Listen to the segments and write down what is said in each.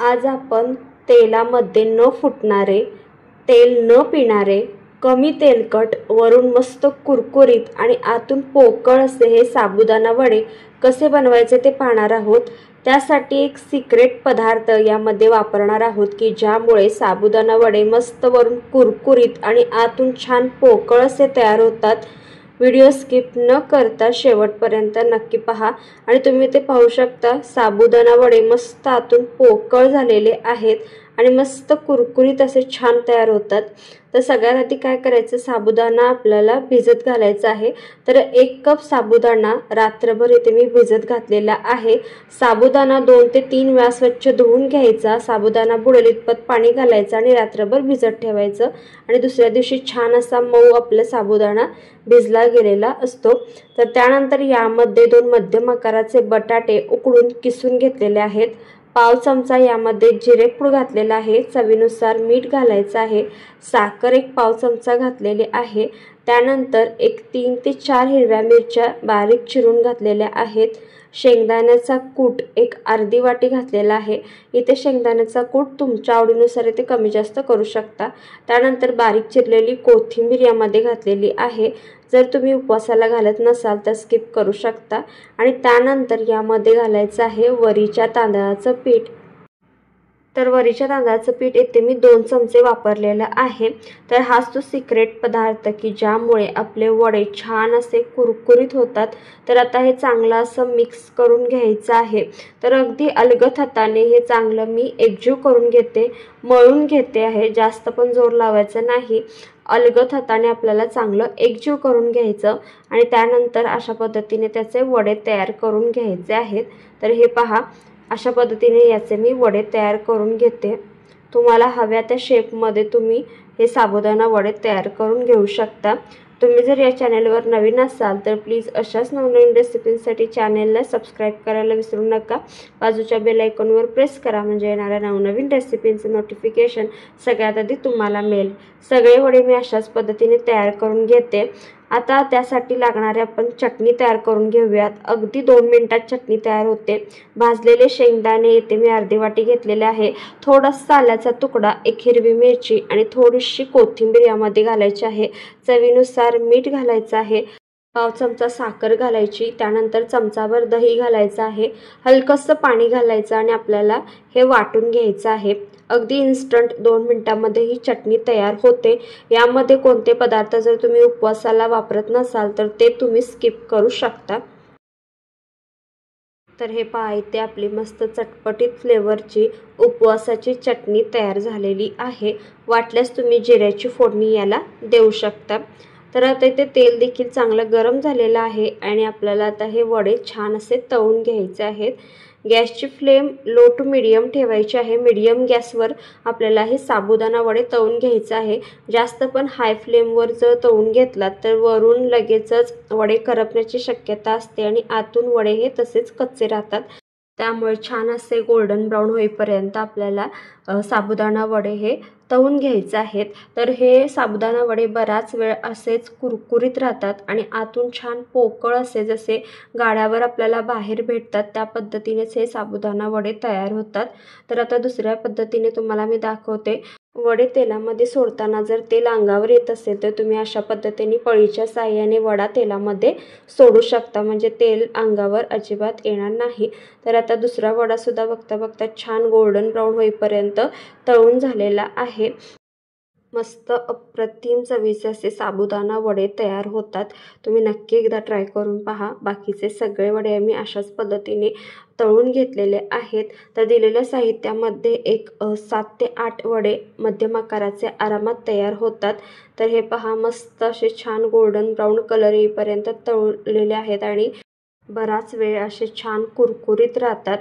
आज आपण तेलामध्ये न फुटणारे, तेल न पिणारे, कमी तेलकट, वरून मस्त कुरकुरीत आणि आतून पोकळ असे हे साबुदाणा वडे कसे बनवायचे ते पाहणार आहोत। त्यासाठी एक सिक्रेट पदार्थ यामध्ये वापरणार आहोत की ज्यामुळे साबुदाणा वडे मस्त वरून कुरकुरीत आणि आतून छान पोकळ असे तयार होतात। व्हिडिओ स्किप न करता शेवटपर्यंत नक्की पहा आणि तुम्ही ते पाहू शकता साबुदाणा वडे मस्त आतून पोकळ झालेले आहेत आणि मस्त कुरकुरीत असे छान तयार होतात। तर सगळ्यात आधी काय करायचं, साबुदाणा आपल्याला भिजत घालायचा आहे। तर 1 कप साबुदाणा रात्रभर इथे मी भिजत घातलेला आहे। साबुदाणा 2 ते 3 वेळा स्वच्छ धुवून घ्यायचा, साबुदाणा बुडेल इतपत पाणी घालायचं आणि रात्रभर भिजत ठेवायचं आणि दुसऱ्या दिवशी छान असा मऊ आपला साबुदाणा भिजला गेलेला असतो। तर त्यानंतर यामध्ये 2 मध्यम आकाराचे बटाटे उकडून किसून घेतलेले आहेत। पाव चमचा यामध्ये जिरेपूड घातलेला आहे, चवीनुसार मीठ घालायचं आहे, साखर 1 पाव चमचा घातलेली आहे। त्यानंतर 3 ते 4 हिरव्या मिरच्या बारीक चिरून घातलेल्या आहेत। शेंगदाण्याचा कूट 1 अर्धी वाटी घातलेला आहे। इथे शेंगदाण्याचा कूट तुमच्या आवडीनुसार इथे कमी जास्त करू शकता। त्यानंतर बारीक चिरलेली कोथिंबीर यामध्ये घातलेली आहे। जर तुम्ही उपवासाला घालत नसाल तर स्किप करू शकता। आणि त्यानंतर यामध्ये घालायचं आहे वरीच्या तांदळाचं पीठ। तर वरीच्या तांदळाचं पीठ इथे मी 2 चमचे वापरलेलं आहे। तर हाच तो सिक्रेट पदार्थ की ज्यामुळे आपले वडे छान असे कुरकुरीत होतात। तर आता हे चांगलं असं मिक्स करून घ्यायचं आहे। तर अगदी अलगद हाताने हे चांगलं मी एकजीव करून घेते, मळून घेते आहे, जास्त पण जोर लावायचा नाही। अलगद हाताने आपल्याला चांगलं एकजीव करून घ्यायचं आणि त्यानंतर अशा पद्धतीने त्याचे वडे तयार करून घ्यायचे आहेत। तर हे पहा, अशा पद्धतीने याचे मी वडे तयार करून घेते। तुम्हाला हव्या त्या शेपमध्ये तुम्ही हे साबुदाणा वडे तयार करून घेऊ शकता। तुम्ही जर या चॅनलवर नवीन असाल तर प्लीज अशाच नवनवीन रेसिपींसाठी चॅनलला सबस्क्राईब करायला विसरू नका। बाजूच्या बेल आयकॉनवर प्रेस करा म्हणजे येणाऱ्या नवनवीन रेसिपींचं नोटिफिकेशन सगळ्यात आधी तुम्हाला मिळेल। सगळे वडे मी अशाच पद्धतीने तयार करून घेते। आता त्यासाठी लागणारे आपण चटणी तयार करून घेऊयात। अगदी 2 मिनिटात चटणी तयार होते। भाजलेले शेंगदाणे इथे मी अर्धी वाटी घेतलेले आहे, थोडासा आल्याचा तुकडा, 1 हिरवी मिरची आणि थोडीशी कोथिंबीर यामध्ये घालायची आहे। चवीनुसार मीठ घालायचं आहे, पाव चमचा साखर घालायची, त्यानंतर चमचाभर दही घालायचं आहे, हलकसं पाणी घालायचं आणि आपल्याला हे वाटून घ्यायचं आहे। अगदी इन्स्टंट 2 मिनिटांमध्ये ही चटणी तयार होते। यामध्ये कोणते पदार्थ जर तुम्ही उपवासाला वापरत नसाल तर ते तुम्ही स्किप करू शकता। तर हे पहा, इथे आपली मस्त चटपटीत फ्लेवरची उपवासाची चटणी तयार झालेली आहे। वाटल्यास तुम्ही जिऱ्याची फोडणी याला देऊ शकता। तर आता इथे तेल देखील चांगलं गरम झालेलं आहे आणि आपल्याला आता हे वडे छान असे तळून घ्यायचे आहेत। गॅसची फ्लेम लो टू मीडियम ठेवायची आहे। मीडियम गॅसवर आपल्याला हे साबुदाणा वडे तळून घ्यायचे आहे। जास्त पण हाय फ्लेमवर जर तळून घेतलात तर वरून लगेचच वडे करपण्याची शक्यता असते आणि आतून वडे हे तसेच कच्चे राहतात। त्यामुळे छान असे गोल्डन ब्राउन होईपर्यंत आपल्याला साबुदाणा वडे हे तळून घ्यायचे आहेत। तर हे साबुदाणा वडे बराच वेळ असेच कुरकुरीत राहतात आणि आतून छान पोकळ असे जसे गाड्यावर आपल्याला बाहेर भेटतात त्या पद्धतीनेच हे साबुदाणा वडे तयार होतात। तर आता दुसऱ्या पद्धतीने तुम्हाला मी दाखवते। वडे तेलामध्ये सोडताना जर तेल अंगावर येत असेल तर तुम्ही अशा पद्धतीने पळीच्या साहाय्याने वडा तेलामध्ये सोडू शकता, म्हणजे तेल अंगावर अजिबात येणार नाही। तर आता दुसरा वडा सुद्धा बघता बघता छान गोल्डन ब्राउन होईपर्यंत तळून झालेला आहे। मस्त अप्रतिम चवीचे असे साबुदाणा वडे तयार होतात। तुम्ही नक्की एकदा ट्राय करून पहा। बाकीचे सगळे वडे मी अशाच पद्धतीने तळून घेतलेले आहेत। तर दिलेल्या साहित्यामध्ये 7 ते 8 वडे मध्यम आकाराचे आरामात तयार होतात। तर हे पहा, मस्त असे छान गोल्डन ब्राउन कलर येईपर्यंत तळलेले आहेत आणि बराच वेळ असे छान कुरकुरीत राहतात।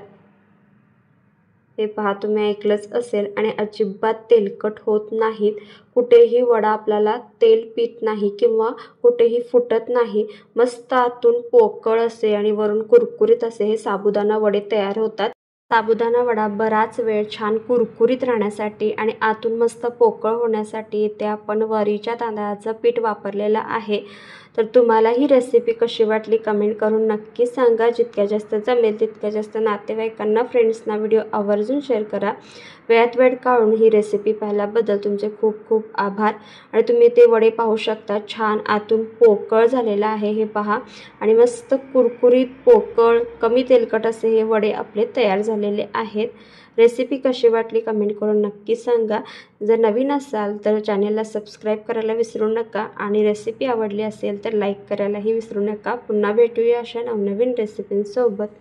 हे पहा, तुम्ही ऐकलंच असेल आणि अजिबात तेलकट होत नाहीत। कुठेही वडा आपल्याला तेल पीत नाही किंवा कुठेही फुटत नाही। मस्त आतून पोकळ असे आणि वरून कुरकुरीत असे हे साबुदाणा वडे तयार होतात। साबुदाणा वडा बराच वेळ छान कुरकुरीत राहण्यासाठी आणि आतून मस्त पोकळ होण्यासाठी इथे आपण वरीच्या तांदळाचं पीठ वापरलेलं आहे। तर तुम्हाला ही रेसिपी कशी वाटली कमेंट करून नक्की सांगा. जितक्या जास्त जमेल तितक्या जास्त नातेवाईकांना, फ्रेंड्सना व्हिडिओ आवर्जून शेअर करा. वेळात वेळ काढून ही रेसिपी पाहिल्याबद्दल तुमचे खूप खूप आभार. आणि तुम्ही ते वडे पाहू शकता, छान आतून पोकळ झालेलं आहे हे पहा. आणि मस्त कुरकुरीत पोकळ कमी तेलकट असे हे वडे आपले तयार झालेले आहेत. रेसिपी कशी वाटली कमेंट करून नक्की सांगा. जर नवीन असाल तर चॅनलला सबस्क्राईब करायला विसरू नका आणि रेसिपी आवडली असेल तर लाईक करायलाही विसरू नका. पुन्हा भेटूया अशा नवनवीन रेसिपींसोबत.